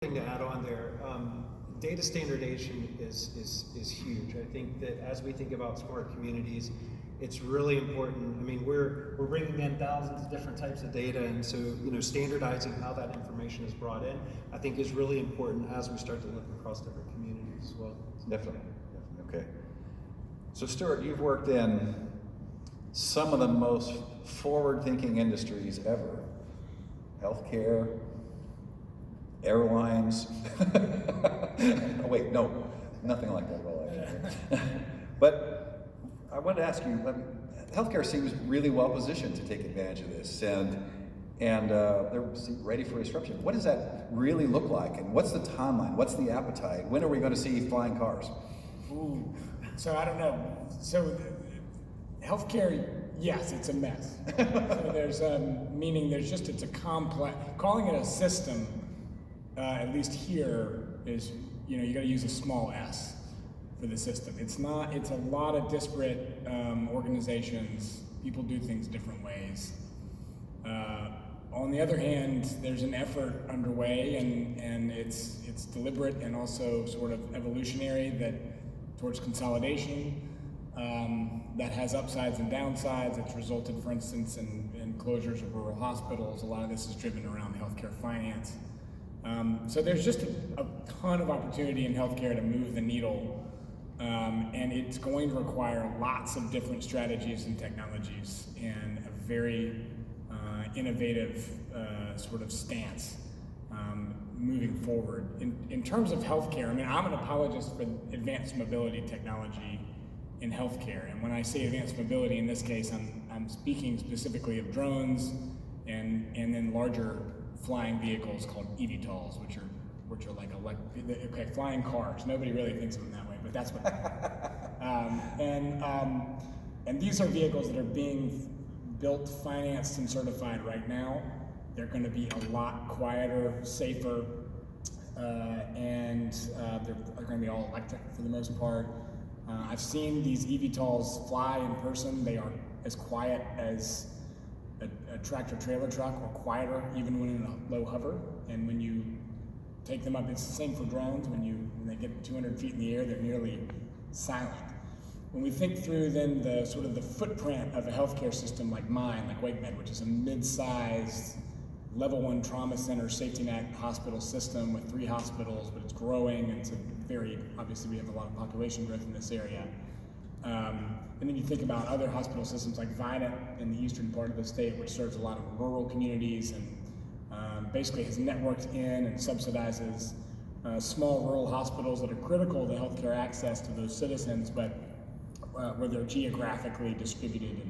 Thing to add on there, data standardization is huge. I think that as we think about smart communities, it's really important. I mean, we're bringing in thousands of different types of data, and so standardizing how that information is brought in, I think, is really important as we start to look across different communities as well. Definitely. Okay. So Stuart, you've worked in some of the most forward-thinking industries ever: healthcare, airlines. Oh, wait, no, nothing like that at all, actually. But I wanted to ask you, healthcare seems really well positioned to take advantage of this, and they're ready for disruption. What does that really look like, and what's the timeline? What's the appetite? When are we going to see flying cars? Ooh, so I don't know. So healthcare, yes, it's a mess. So there's meaning there's just, it's a complex, calling it a system, at least here, is, you got to use a small s for the system. It's not, it's a lot of disparate organizations. People do things different ways. On the other hand, there's an effort underway, and it's deliberate and also sort of evolutionary, that towards consolidation, that has upsides and downsides. It's resulted, for instance, in closures of rural hospitals. A lot of this is driven around healthcare finance. So there's just a ton of opportunity in healthcare to move the needle, and it's going to require lots of different strategies and technologies, and a very innovative sort of stance moving forward. In terms of healthcare, I mean, I'm an apologist for advanced mobility technology in healthcare, and when I say advanced mobility, in this case, I'm speaking specifically of drones and then larger flying vehicles called eVTOLs, which are like flying cars. Nobody really thinks of them that way, but that's what they are. And these are vehicles that are being built, financed, and certified right now. They're going to be a lot quieter, safer, and they're going to be all electric for the most part. I've seen these eVTOLs fly in person. They are as quiet as a tractor trailer truck, or quieter even when in a low hover. And when you take them up, it's the same for drones. When they get 200 feet in the air, they're nearly silent. When we think through then the sort of the footprint of a healthcare system like mine, like WakeMed, which is a mid-sized level 1 trauma center safety net hospital system with 3 hospitals, but it's growing, and it's obviously we have a lot of population growth in this area. And then you think about other hospital systems like Vidant in the eastern part of the state, which serves a lot of rural communities, and basically has networked in and subsidizes small rural hospitals that are critical to healthcare access to those citizens, but where they're geographically distributed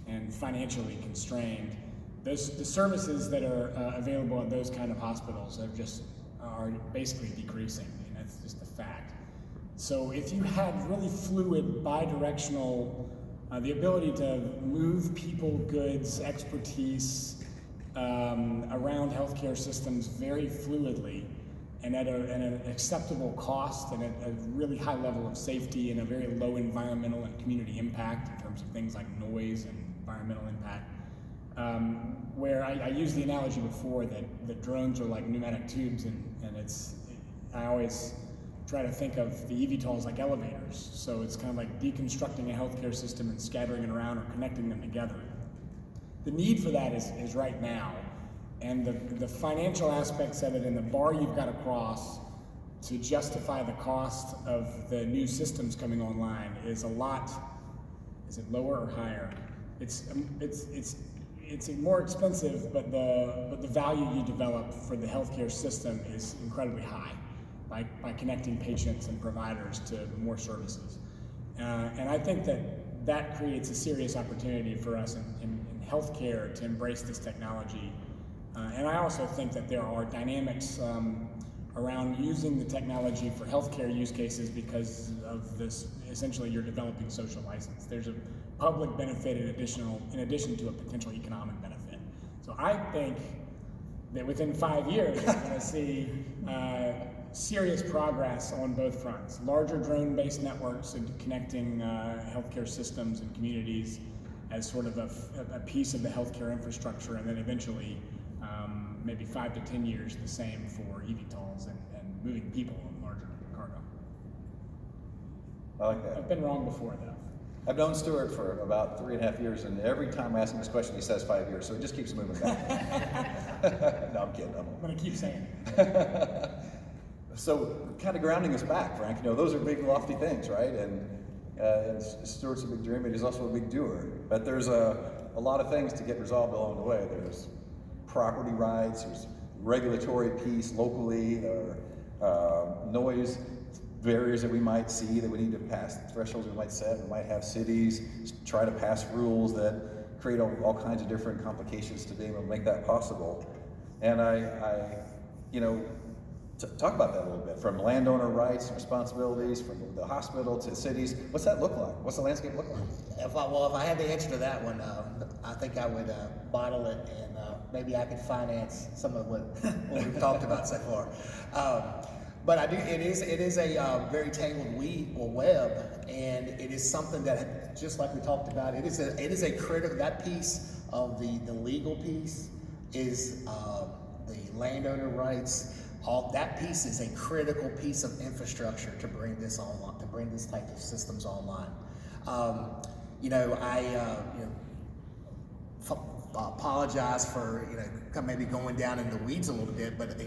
and financially constrained. The services that are available at those kind of hospitals are basically decreasing, and that's just a fact. So if you had really fluid, bi-directional, the ability to move people, goods, expertise around healthcare systems very fluidly, and at an acceptable cost, and at a really high level of safety, and a very low environmental and community impact in terms of things like noise and environmental impact, where I used the analogy before that drones are like pneumatic tubes, and I always try to think of the eVTOLs like elevators. So it's kind of like deconstructing a healthcare system and scattering it around, or connecting them together. The need for that is right now, and the financial aspects of it and the bar you've got to cross to justify the cost of the new systems coming online is a lot. Is it lower or higher? It's more expensive, but the value you develop for the healthcare system is incredibly high by connecting patients and providers to more services. And I think that creates a serious opportunity for us in healthcare to embrace this technology. And I also think that there are dynamics around using the technology for healthcare use cases because of this. Essentially, you're developing social license. There's a public benefit in addition to a potential economic benefit. So I think that within 5 years, we're going to see serious progress on both fronts. Larger drone-based networks and connecting healthcare systems and communities as sort of a piece of the healthcare infrastructure, and then eventually maybe 5 to 10 years the same for eVTOLs and moving people on larger cargo. I like that. I've been wrong before though. I've known Stuart for about 3.5 years, and every time I ask him this question, he says 5 years, so it just keeps moving back. No, I'm kidding. I'm gonna keep saying it. So, kind of grounding us back, Frank. You know, those are big, lofty things, right? And Stuart's a big dreamer, but he's also a big doer. But there's a lot of things to get resolved along the way. There's property rights, there's regulatory piece locally, or noise barriers that we might see that we need to pass, thresholds we might set. We might have cities try to pass rules that create all kinds of different complications to being able to make that possible. And talk about that a little bit, from landowner rights and responsibilities, from the hospital to cities. What's that look like? What's the landscape look like? If I had the answer to that one, I think I would bottle it, and maybe I could finance some of what we've talked about so far. But I do. It is a very tangled weed or web, and it is something that, just like we talked about, it is a critical. That piece of the legal piece is the landowner rights. All that piece is a critical piece of infrastructure to bring this online, to bring this type of systems online. Apologize for maybe going down in the weeds a little bit, but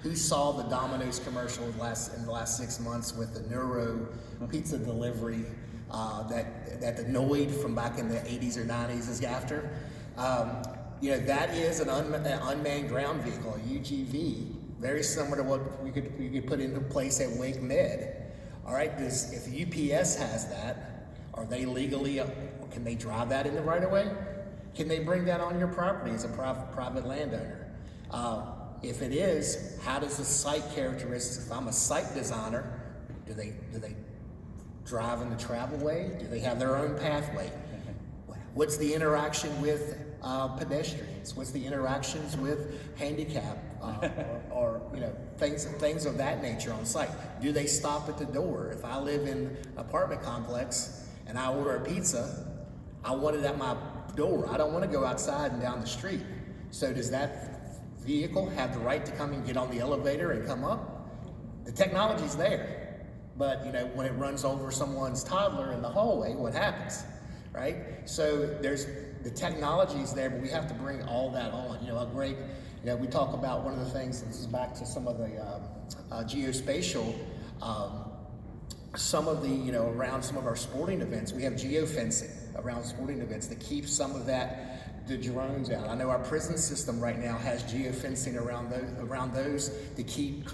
who saw the Domino's commercial in the last 6 months with the Neuro pizza delivery that the Noid from back in the 80s or 90s is after? That is an unmanned ground vehicle, a UGV, very similar to what we could put into place at Wake Med. All right, if UPS has that, are they legally? Can they drive that in the right of way? Can they bring that on your property as a private landowner? If it is, how does the site characteristics? If I'm a site designer, do they drive in the travelway? Do they have their own pathway? What's the interaction with pedestrians? What's the interactions with handicap or things of that nature on site? Do they stop at the door? If I live in an apartment complex and I order a pizza, I want it at my door. I don't want to go outside and down the street. So does that vehicle have the right to come and get on the elevator and come up? The technology's there, but when it runs over someone's toddler in the hallway, what happens, right? So the technology's there, but we have to bring all that on. We talk about one of the things, and this is back to some of the geospatial, some of the, around some of our sporting events, we have geofencing around sporting events that keeps some of the drones out. I know our prison system right now has geofencing around those to keep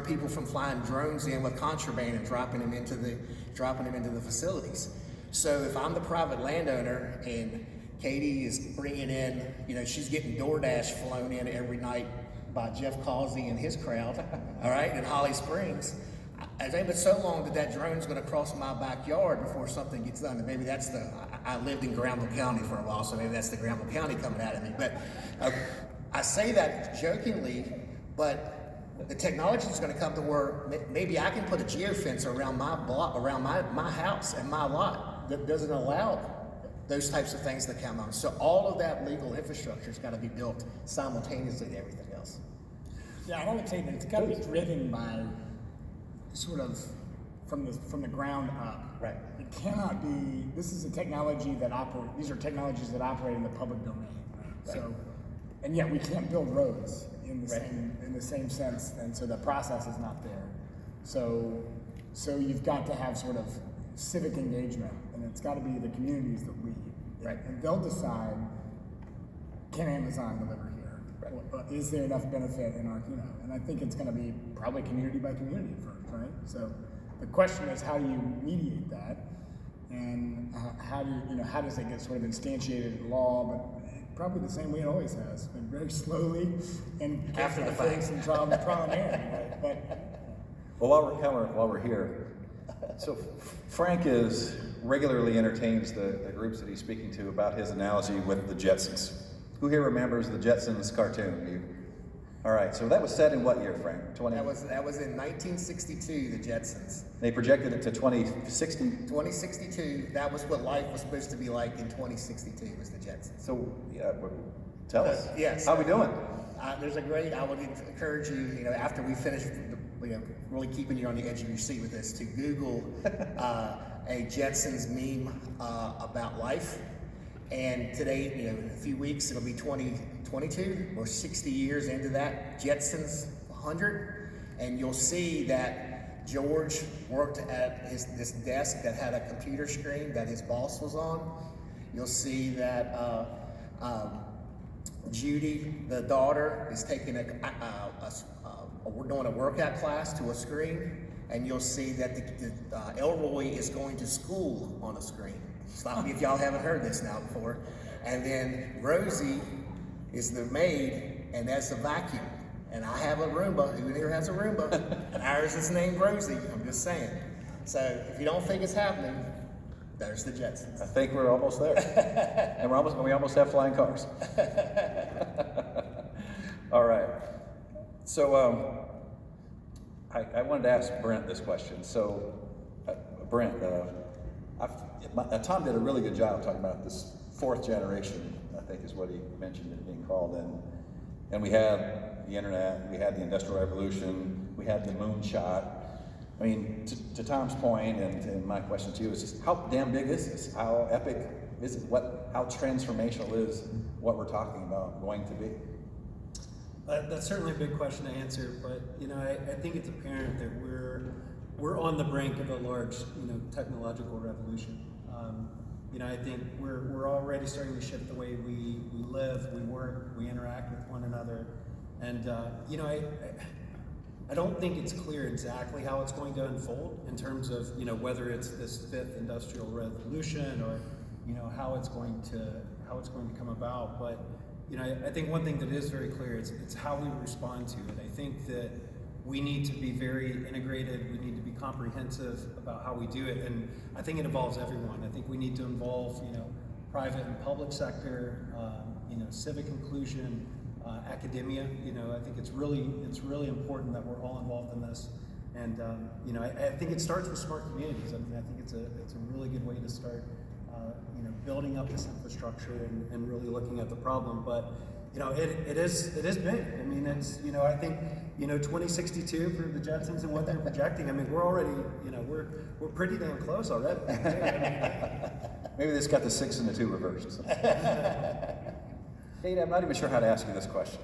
people from flying drones in with contraband and dropping them into the facilities. So if I'm the private landowner and Katie is bringing in, she's getting DoorDash flown in every night by Jeff Causey and his crowd, all right, in Holly Springs. I think it's so long that drone's going to cross my backyard before something gets done. And maybe I lived in Granville County for a while, so maybe that's the Granville County coming at me. But I say that jokingly, but the technology is going to come to where maybe I can put a geofence around my block, around my house and my lot that doesn't allow those types of things to come on. So all of that legal infrastructure has got to be built simultaneously to everything else. Yeah, I would say that it's got to be driven by sort of from the ground up. Right. It cannot be. This is a technology that these are technologies that operate in the public domain. Right? So, and yet we can't build roads in the same sense, and so the process is not there. So you've got to have sort of civic engagement, and it's got to be the communities that lead. Right. And they'll decide, can Amazon deliver here? Right. Is there enough benefit in our, and I think it's going to be probably community by community first, right? So the question is, how do you mediate that? And how does it get sort of instantiated in law, but probably the same way it always has, been very slowly and after the fact. Some trial and error, right? But while we're here, so Frank regularly entertains the groups that he's speaking to about his analogy with the Jetsons. Who here remembers the Jetsons cartoon? All right, so that was set in what year, Frank? That was in 1962, the Jetsons. They projected it to 2060? 2062, that was what life was supposed to be like in 2062, was the Jetsons. So, tell us. Yes. How we doing? There's a great. I would encourage you. You know, after we finish, really keeping you on the edge of your seat with this, to Google a Jetsons meme about life. And today, in a few weeks, it'll be 2022. We're 60 years into that Jetsons 100, and you'll see that George worked at this desk that had a computer screen that his boss was on. You'll see that Judy, the daughter, is taking we're doing a workout class to a screen, and you'll see that Elroy is going to school on a screen. Stop me if y'all haven't heard this now before. And then Rosie is the maid, and that's a vacuum. And I have a Roomba. Who in here has a Roomba? And ours is named Rosie. I'm just saying. So if you don't think it's happening, there's the Jetsons. I think we're almost there. And we almost have flying cars. All right. So I wanted to ask Brent this question. So Brent, Tom did a really good job talking about this fourth generation, I think is what he mentioned it being called. And we had the internet, we had the Industrial Revolution, we had the moonshot. I mean, to Tom's point, and my question to you is just how damn big is this? How epic is it? How transformational is what we're talking about going to be? That's certainly a big question to answer, but I think it's apparent that we're on the brink of a large technological revolution. I think we're already starting to shift the way we live, we work, we interact with one another, and I don't think it's clear exactly how it's going to unfold in terms of whether it's this fifth industrial revolution or how it's going to come about. But I think one thing that is very clear is it's how we respond to it. I think that we need to be very integrated. We need to be comprehensive about how we do it, and I think it involves everyone. I think we need to involve private and public sector, civic inclusion. Academia, I think it's really important that we're all involved in this, and I think it starts with smart communities. I mean, I think it's a really good way to start, building up this infrastructure and really looking at the problem. But it is big. I mean, it's I think 2062 for the Jetsons and what they're projecting. I mean, we're already we're pretty damn close already. Maybe this got the 6 and the 2 reversed. Kate, I'm not even sure how to ask you this question.